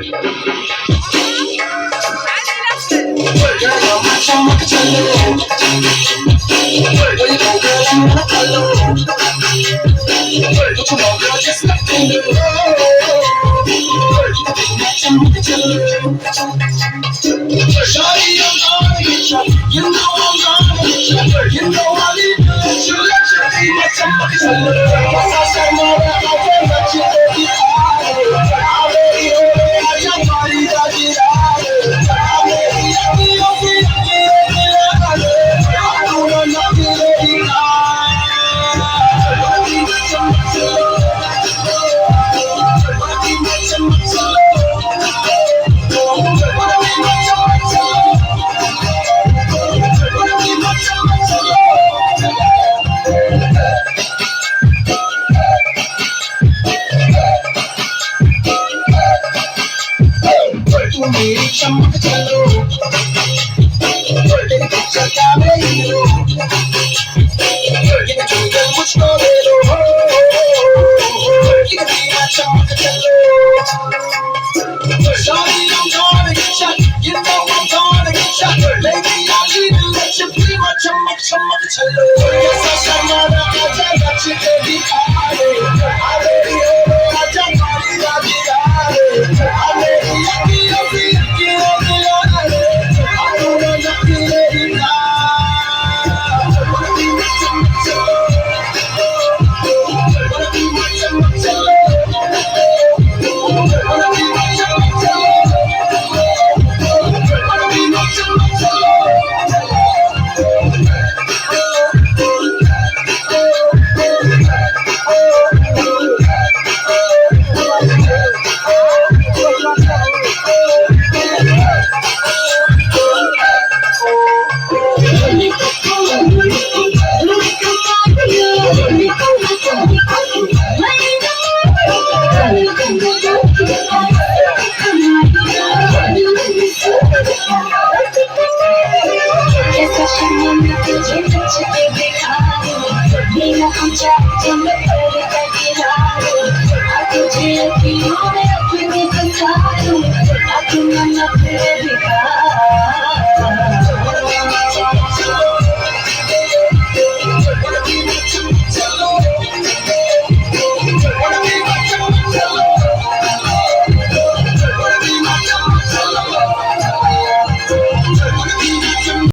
You know I'm gonna get you. You know I need to let you be my somebody. What's up, mother? I feel like you baby. I'm ready, I jump body, I get out. I'm ready, I feel okay, I don't want nothing, baby. I need somebody. I need somebody. I